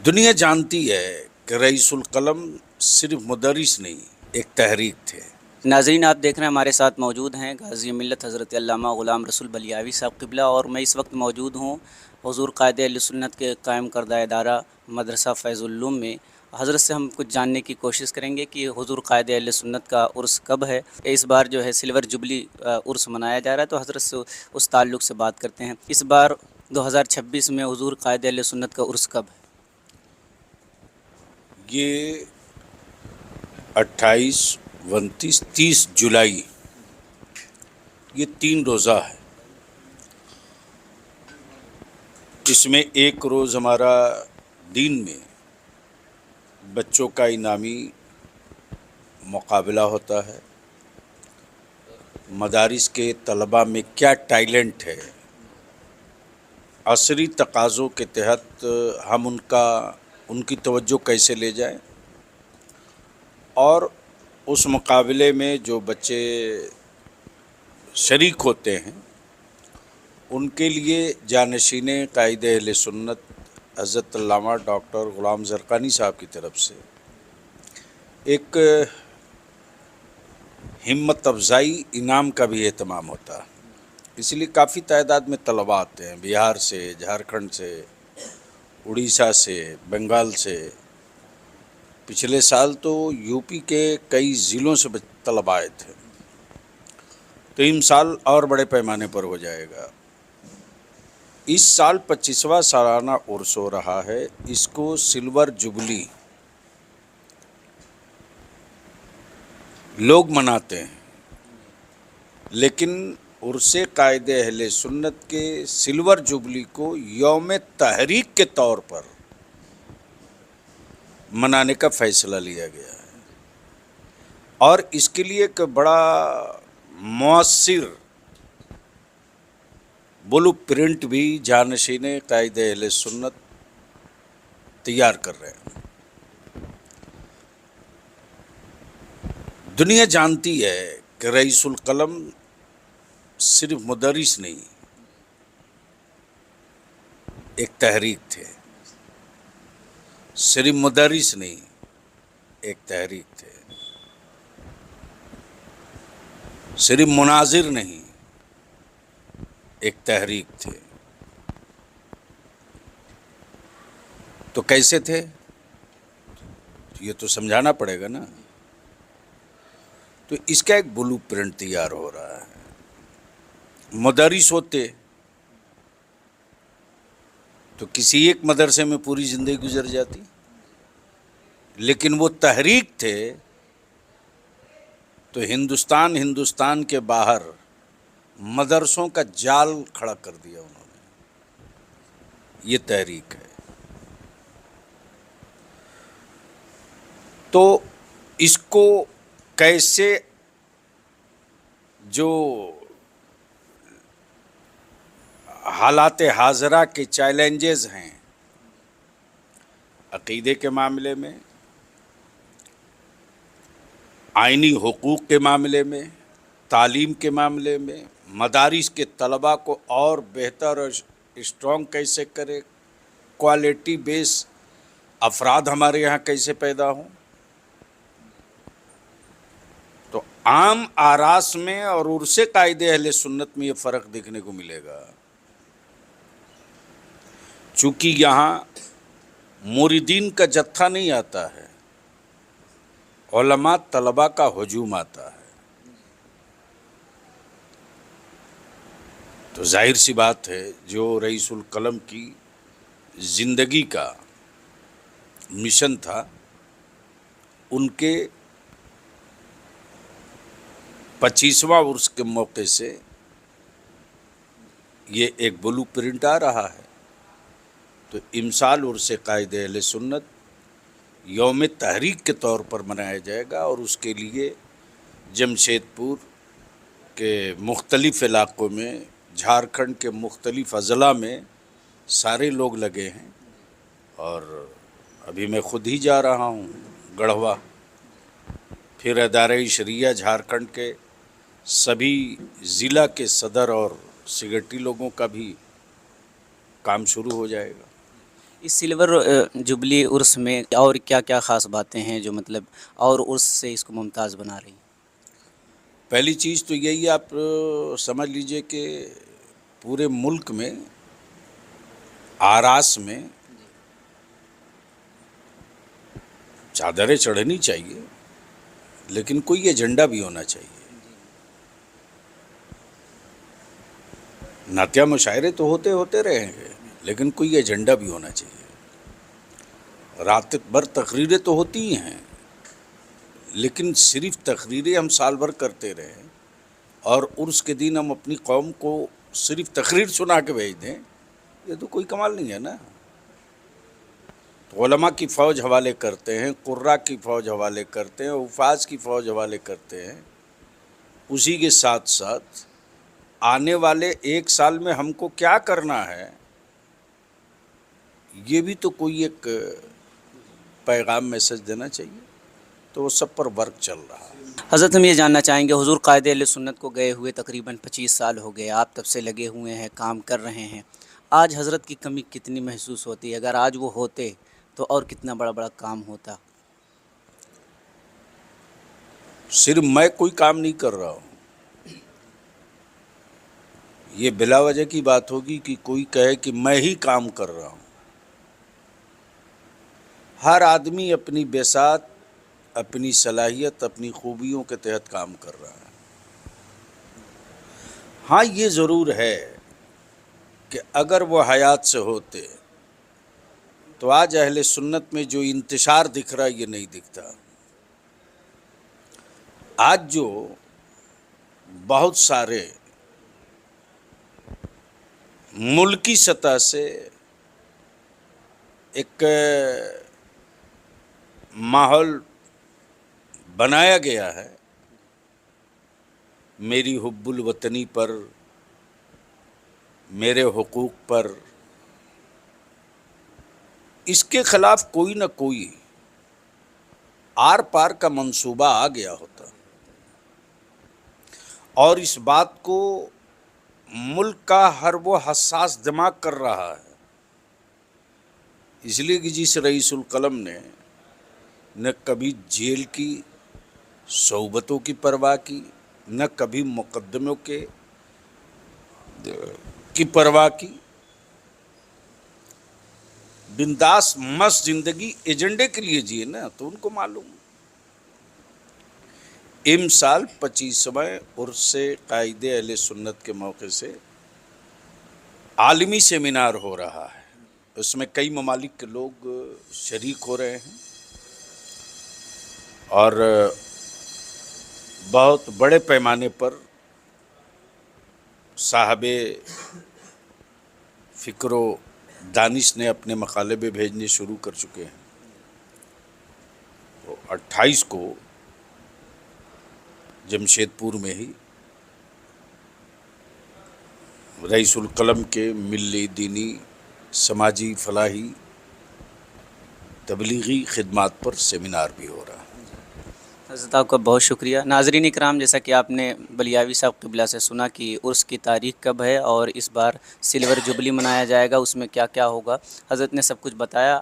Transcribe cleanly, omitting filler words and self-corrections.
دنیا جانتی ہے کہ رئیس القلم صرف مدرس نہیں، ایک تحریک تھے۔ ناظرین، آپ دیکھ رہے ہیں ہمارے ساتھ موجود ہیں غازی ملت حضرت علامہ غلام رسول بلیاوی صاحب قبلہ، اور میں اس وقت موجود ہوں حضور قائد اہل سنت کے قائم کردہ ادارہ مدرسہ فیض العلوم میں۔ حضرت سے ہم کچھ جاننے کی کوشش کریں گے کہ حضور قائد اہل سنت کا عرس کب ہے۔ اس بار جو ہے سلور جبلی عرس منایا جا رہا ہے، تو حضرت سے اس تعلق سے بات کرتے ہیں۔ اس بار 2026 میں حضور قائد اہل سنت کا عرس کب ہے؟ یہ 28، 29، 30 جولائی، یہ 3 روزہ ہے۔ اس میں ایک روز ہمارا دین میں بچوں کا انعامی مقابلہ ہوتا ہے، مدارس کے طلباء میں کیا ٹیلنٹ ہے، عصری تقاضوں کے تحت ہم ان کی توجہ کیسے لے جائیں، اور اس مقابلے میں جو بچے شریک ہوتے ہیں ان کے لیے جانشین قائد اہل سنت حضرت علامہ ڈاکٹر غلام زرقانی صاحب کی طرف سے ایک ہمت افزائی انعام کا بھی اہتمام ہوتا ہے۔ اس لیے کافی تعداد میں طلباء آتے ہیں، بہار سے، جھارکھنڈ سے، اڑیسہ سے، بنگال سے۔ پچھلے سال تو یو پی کے کئی ضلعوں سے طلباء آئے تھے، تو ان سال اور بڑے پیمانے پر ہو جائے گا۔ اس سال 25واں سالانہ عرس ہو رہا ہے۔ اس کو سلور جبلی لوگ مناتے ہیں، لیکن عرس قائد اہل سنت کے سلور جبلی کو یوم تحریک کے طور پر منانے کا فیصلہ لیا گیا ہے، اور اس کے لیے ایک بڑا مؤثر بلو پرنٹ بھی جانشین قائد اہل سنت تیار کر رہے ہیں۔ دنیا جانتی ہے کہ رئیس القلم صرف مدرس نہیں، ایک تحریک تھے۔ صرف مدرس نہیں، ایک تحریک تھے۔ صرف مناظر نہیں، ایک تحریک تھے۔ تو کیسے تھے؟ یہ تو سمجھانا پڑے گا نا۔ تو اس کا ایک بلو پرنٹ تیار ہو رہا ہے۔ مدرس ہوتے تو کسی ایک مدرسے میں پوری زندگی گزر جاتی، لیکن وہ تحریک تھے تو ہندوستان کے باہر مدرسوں کا جال کھڑا کر دیا انہوں نے۔ یہ تحریک ہے۔ تو اس کو کیسے جو حالات حاضرہ کے چیلنجز ہیں، عقیدے کے معاملے میں، آئینی حقوق کے معاملے میں، تعلیم کے معاملے میں، مدارس کے طلباء کو اور بہتر اور اسٹرانگ کیسے کرے، کوالٹی بیس افراد ہمارے یہاں کیسے پیدا ہوں، تو عام آراس میں اور عرس قائد اہل سنت میں یہ فرق دیکھنے کو ملے گا۔ چونکہ یہاں موردین کا جتھا نہیں آتا ہے، علماء طلباء کا ہجوم آتا ہے۔ تو ظاہر سی بات ہے، جو رئیس القلم کی زندگی کا مشن تھا، ان کے 25واں عرس کے موقع سے یہ ایک بلو پرنٹ آ رہا ہے۔ تو امسال عرس قائد اہل سنت یوم تحریک کے طور پر منایا جائے گا، اور اس کے لیے جمشید پور کے مختلف علاقوں میں، جھارکھنڈ کے مختلف اضلاع میں سارے لوگ لگے ہیں، اور ابھی میں خود ہی جا رہا ہوں گڑھوا۔ پھر ادارہ شریعہ جھارکھنڈ کے سبھی ضلع کے صدر اور سیکرٹری لوگوں کا بھی کام شروع ہو جائے گا۔ اس سلور جبلی عرس میں اور کیا کیا خاص باتیں ہیں جو مطلب اور عرس سے اس کو ممتاز بنا رہی ہیں؟ پہلی چیز تو یہی آپ سمجھ لیجئے کہ پورے ملک میں آراس میں چادریں چڑھنی چاہیے، لیکن کوئی ایجنڈا بھی ہونا چاہیے۔ نعتیہ مشاعرے تو ہوتے رہے ہیں، لیکن کوئی ایجنڈا بھی ہونا چاہیے۔ رات بھر تقریریں تو ہوتی ہی ہیں، لیکن صرف تقریریں ہم سال بھر کرتے رہیں اور عرس کے دن ہم اپنی قوم کو صرف تقریر سنا کے بھیج دیں، یہ تو کوئی کمال نہیں ہے نا۔ علماء کی فوج حوالے کرتے ہیں، قراء کی فوج حوالے کرتے ہیں، حفاظ کی فوج حوالے کرتے ہیں، اسی کے ساتھ ساتھ آنے والے ایک سال میں ہم کو کیا کرنا ہے، یہ بھی تو کوئی ایک پیغام میسج دینا چاہیے، تو وہ سب پر ورک چل رہا ہے۔ حضرت ہم یہ جاننا چاہیں گے، حضور قائد اہل سنت کو گئے ہوئے تقریباً 25 سال ہو گئے، آپ تب سے لگے ہوئے ہیں، کام کر رہے ہیں، آج حضرت کی کمی کتنی محسوس ہوتی ہے؟ اگر آج وہ ہوتے تو اور کتنا بڑا بڑا کام ہوتا؟ صرف میں کوئی کام نہیں کر رہا ہوں، یہ بلا وجہ کی بات ہوگی کہ کوئی کہے کہ میں ہی کام کر رہا ہوں۔ ہر آدمی اپنی بساط، اپنی صلاحیت، اپنی خوبیوں کے تحت کام کر رہا ہے۔ ہاں یہ ضرور ہے کہ اگر وہ حیات سے ہوتے تو آج اہل سنت میں جو انتشار دکھ رہا ہے یہ نہیں دکھتا۔ آج جو بہت سارے ملکی سطح سے ایک ماحول بنایا گیا ہے میری حب الوطنی پر، میرے حقوق پر، اس کے خلاف کوئی نہ کوئی آر پار کا منصوبہ آ گیا ہوتا، اور اس بات کو ملک کا ہر وہ حساس دماغ کر رہا ہے، اس لیے کہ جس رئیس القلم نے نہ کبھی جیل کی صحبتوں کی پرواہ کی، نہ کبھی مقدموں کی پرواہ کی، بنداس مست زندگی ایجنڈے کے لیے جیے نا، تو ان کو معلوم۔ امسال 25ویں عرس قائد اہل سنت کے موقع سے عالمی سیمینار ہو رہا ہے، اس میں کئی ممالک کے لوگ شریک ہو رہے ہیں اور بہت بڑے پیمانے پر صاحب فکر و دانش نے اپنے مقالے بھیجنے شروع کر چکے ہیں۔ 28 کو جمشید پور میں ہی رئیس القلم کے ملی، دینی، سماجی، فلاحی، تبلیغی خدمات پر سیمینار بھی ہو رہا ہے۔ حضرت آپ کا بہت شکریہ۔ ناظرین اکرام، جیسا کہ آپ نے بلیاوی صاحب قبلہ سے سنا کہ عرس کی تاریخ کب ہے اور اس بار سلور جبلی منایا جائے گا، اس میں کیا کیا ہوگا، حضرت نے سب کچھ بتایا۔